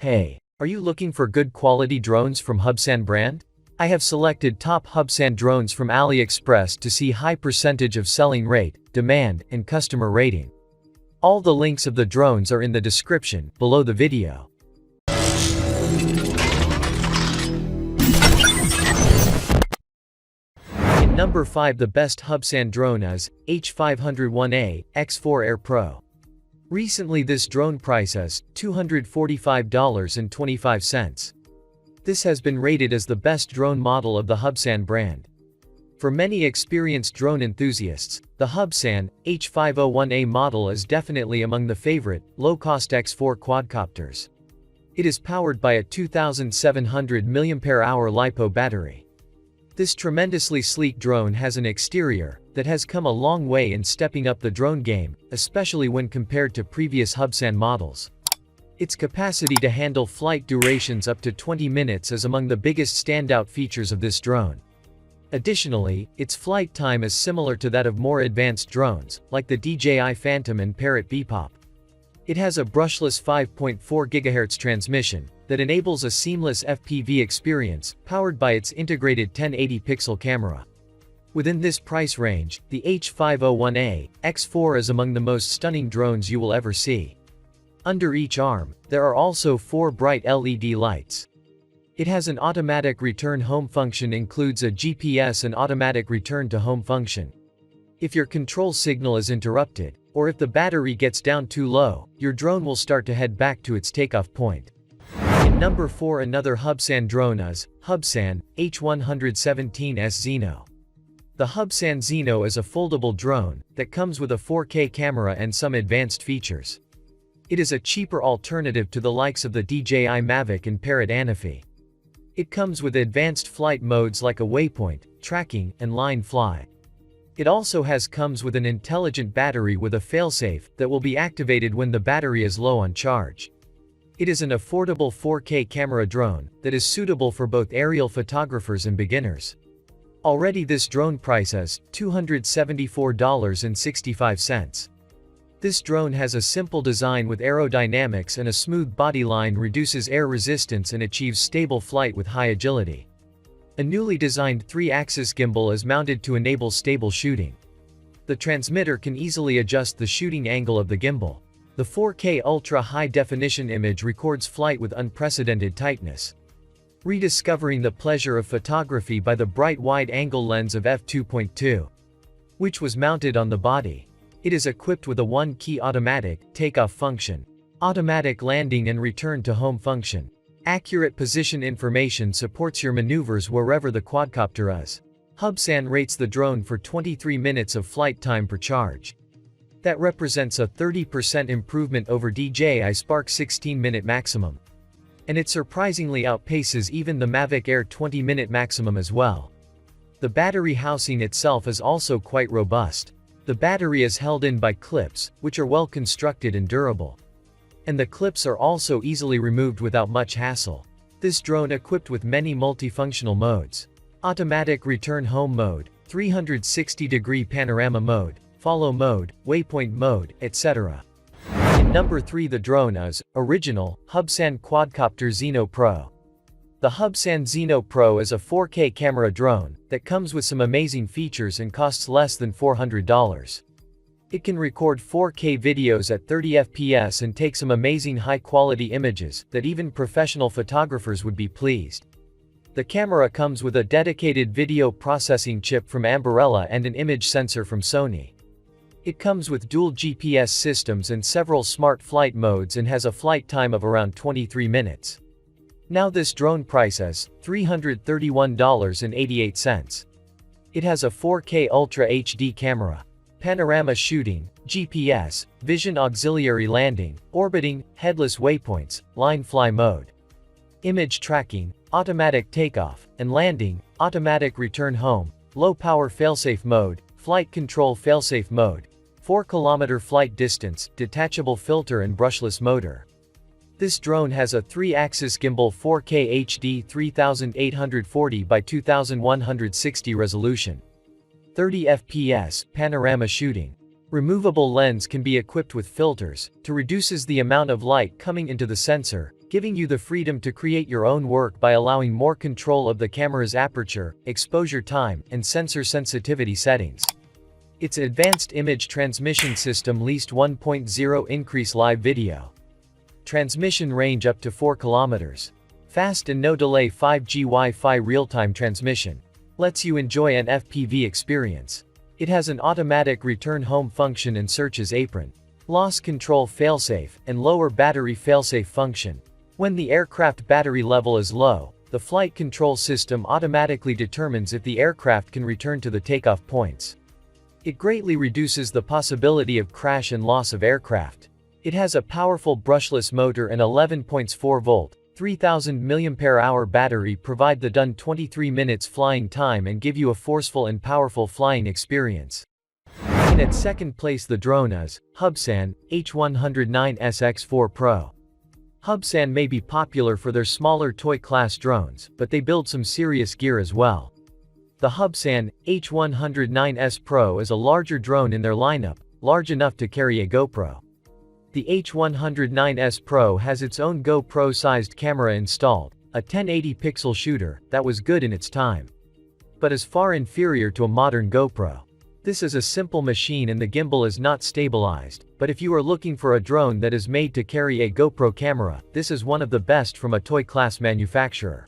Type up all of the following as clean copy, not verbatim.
Hey, are you looking for good quality drones from Hubsan brand? I have selected top Hubsan drones from Aliexpress to see high percentage of selling rate, demand, and customer rating. All the links of the drones are in the description below the video. In number 5, the best Hubsan drone is H501A X4 Air Pro. Recently this drone price is $245.25. This has been rated as the best drone model of the Hubsan brand. For many experienced drone enthusiasts, the Hubsan H501A model is definitely among the favorite, low-cost X4 quadcopters. It is powered by a 2700 mAh LiPo battery. This tremendously sleek drone has an exterior that has come a long way in stepping up the drone game, especially when compared to previous Hubsan models. Its capacity to handle flight durations up to 20 minutes is among the biggest standout features of this drone. Additionally, its flight time is similar to that of more advanced drones, like the DJI Phantom and Parrot Bebop. It has a brushless 5.4 GHz transmission that enables a seamless FPV experience, powered by its integrated 1080-pixel camera. Within this price range, the H501A X4 is among the most stunning drones you will ever see. Under each arm, there are also 4 bright LED lights. It has an automatic return home function, includes a GPS and automatic return to home function. If your control signal is interrupted, or if the battery gets down too low, your drone will start to head back to its takeoff point. In number 4, another Hubsan drone is Hubsan H117 Zino. The Hubsan Zino is a foldable drone that comes with a 4K camera and some advanced features. It is a cheaper alternative to the likes of the DJI Mavic and Parrot Anafi. It comes with advanced flight modes like a waypoint, tracking, and line fly. It also comes with an intelligent battery with a failsafe that will be activated when the battery is low on charge. It is an affordable 4K camera drone that is suitable for both aerial photographers and beginners. Already this drone price is $274.65. This drone has a simple design with aerodynamics, and a smooth body line reduces air resistance and achieves stable flight with high agility. A newly designed 3-axis gimbal is mounted to enable stable shooting. The transmitter can easily adjust the shooting angle of the gimbal. The 4K ultra-high-definition image records flight with unprecedented tightness. Rediscovering the pleasure of photography by the bright wide-angle lens of f2.2, which was mounted on the body. It is equipped with a 1-key automatic takeoff function, automatic landing and return to home function. Accurate position information supports your maneuvers wherever the quadcopter is. Hubsan rates the drone for 23 minutes of flight time per charge. That represents a 30% improvement over DJI Spark 16-minute maximum. And it surprisingly outpaces even the Mavic Air 20-minute maximum as well. The battery housing itself is also quite robust. The battery is held in by clips, which are well constructed and durable. And the clips are also easily removed without much hassle. This drone equipped with many multifunctional modes: automatic return home mode, 360-degree panorama mode, follow mode, waypoint mode, etc. Number 3, the drone is original Hubsan Quadcopter-Rtf Pro. The Hubsan Zino Pro is a 4K camera drone that comes with some amazing features and costs less than $400. It can record 4K videos at 30 FPS and take some amazing high-quality images that even professional photographers would be pleased. The camera comes with a dedicated video processing chip from Ambarella and an image sensor from Sony. It comes with dual GPS systems and several smart flight modes and has a flight time of around 23 minutes. Now this drone price is $331.88. It has a 4K Ultra HD camera, panorama shooting, GPS, vision auxiliary landing, orbiting, headless waypoints, line fly mode, image tracking, automatic takeoff and landing, automatic return home, low power failsafe mode, flight control failsafe mode, 4-kilometer flight distance, detachable filter and brushless motor. This drone has a 3-axis gimbal 4K HD 3840 by 2160 resolution. 30 FPS panorama shooting. Removable lens can be equipped with filters to reduces the amount of light coming into the sensor, giving you the freedom to create your own work by allowing more control of the camera's aperture, exposure time, and sensor sensitivity settings. Its advanced image transmission system least 1.0 increase live video. Transmission range up to 4 kilometers. Fast and no delay 5G Wi-Fi real-time transmission. Lets you enjoy an FPV experience. It has an automatic return home function and searches apron. Loss control failsafe, and lower battery failsafe function. When the aircraft battery level is low, the flight control system automatically determines if the aircraft can return to the takeoff points. It greatly reduces the possibility of crash and loss of aircraft. It has a powerful brushless motor and 11.4 volt, 3000 mAh battery provide the done 23 minutes flying time and give you a forceful and powerful flying experience. And at second place the drone is Hubsan H109SX4 Pro. Hubsan may be popular for their smaller toy class drones, but they build some serious gear as well. The Hubsan H109S Pro is a larger drone in their lineup, large enough to carry a GoPro. The H109S Pro has its own GoPro-sized camera installed, a 1080-pixel shooter that was good in its time, but is far inferior to a modern GoPro. This is a simple machine and the gimbal is not stabilized, but if you are looking for a drone that is made to carry a GoPro camera, this is one of the best from a toy class manufacturer.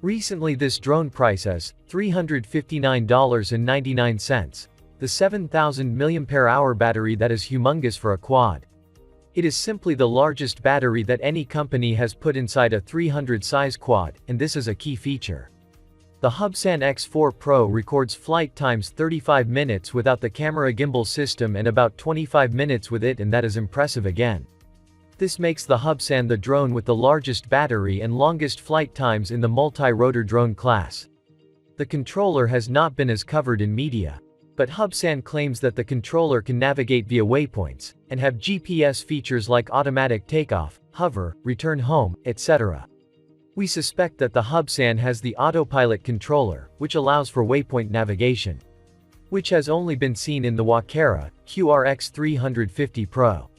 Recently this drone price is $359.99. The 7000 mAh battery that is humongous for a quad. It is simply the largest battery that any company has put inside a 300 size quad, and this is a key feature. The Hubsan X4 Pro records flight times 35 minutes without the camera gimbal system and about 25 minutes with it, and that is impressive again. This makes the Hubsan the drone with the largest battery and longest flight times in the multi-rotor drone class. The controller has not been as covered in media, but Hubsan claims that the controller can navigate via waypoints, and have GPS features like automatic takeoff, hover, return home, etc. We suspect that the Hubsan has the autopilot controller, which allows for waypoint navigation, which has only been seen in the Wakera QRX350 Pro,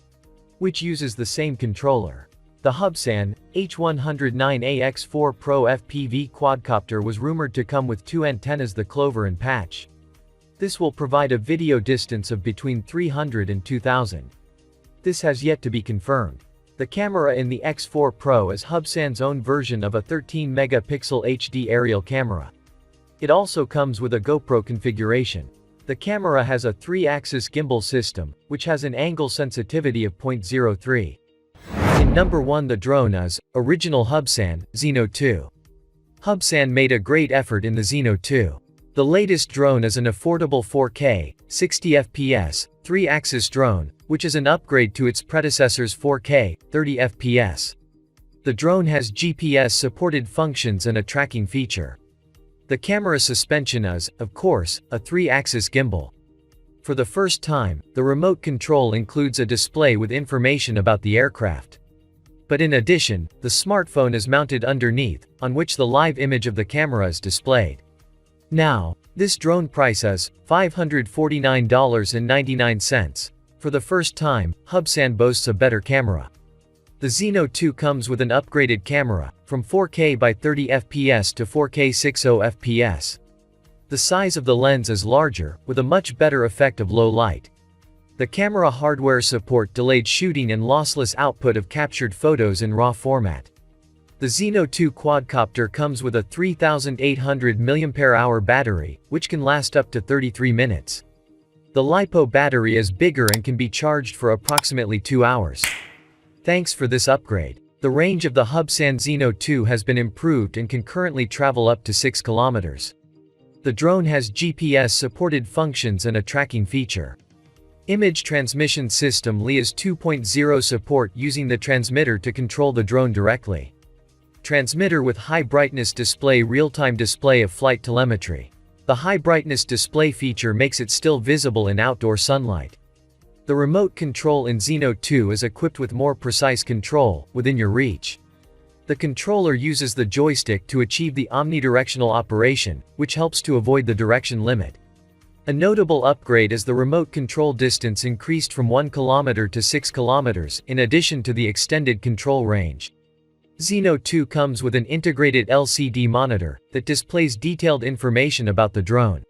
which uses the same controller. The Hubsan H109AX4 Pro FPV quadcopter was rumored to come with 2 antennas, the Clover and Patch. This will provide a video distance of between 300 and 2000. This has yet to be confirmed. The camera in the X4 Pro is Hubsan's own version of a 13-megapixel HD aerial camera. It also comes with a GoPro configuration. The camera has a 3-axis gimbal system, which has an angle sensitivity of 0.03. In number 1 the drone is original Hubsan Zino 2. Hubsan made a great effort in the Zino 2. The latest drone is an affordable 4K, 60 FPS, 3-axis drone, which is an upgrade to its predecessor's 4K, 30 FPS. The drone has GPS-supported functions and a tracking feature. The camera suspension is, of course, a 3-axis gimbal. For the first time, the remote control includes a display with information about the aircraft. But in addition, the smartphone is mounted underneath, on which the live image of the camera is displayed. Now, this drone price is $549.99. For the first time, Hubsan boasts a better camera. The Zino 2 comes with an upgraded camera, from 4K by 30 FPS to 4K 60 FPS. The size of the lens is larger, with a much better effect of low light. The camera hardware support delayed shooting and lossless output of captured photos in RAW format. The Zino 2 quadcopter comes with a 3800 mAh battery, which can last up to 33 minutes. The LiPo battery is bigger and can be charged for approximately 2 hours. Thanks for this upgrade. The range of the Hubsan Zino 2 has been improved and can currently travel up to 6 kilometers. The drone has GPS-supported functions and a tracking feature. Image transmission system LIAS 2.0 support using the transmitter to control the drone directly. Transmitter with high brightness display, real-time display of flight telemetry. The high brightness display feature makes it still visible in outdoor sunlight. The remote control in Zino 2 is equipped with more precise control, within your reach. The controller uses the joystick to achieve the omnidirectional operation, which helps to avoid the direction limit. A notable upgrade is the remote control distance increased from 1 kilometer to 6 kilometers, in addition to the extended control range. Zino 2 comes with an integrated LCD monitor that displays detailed information about the drone.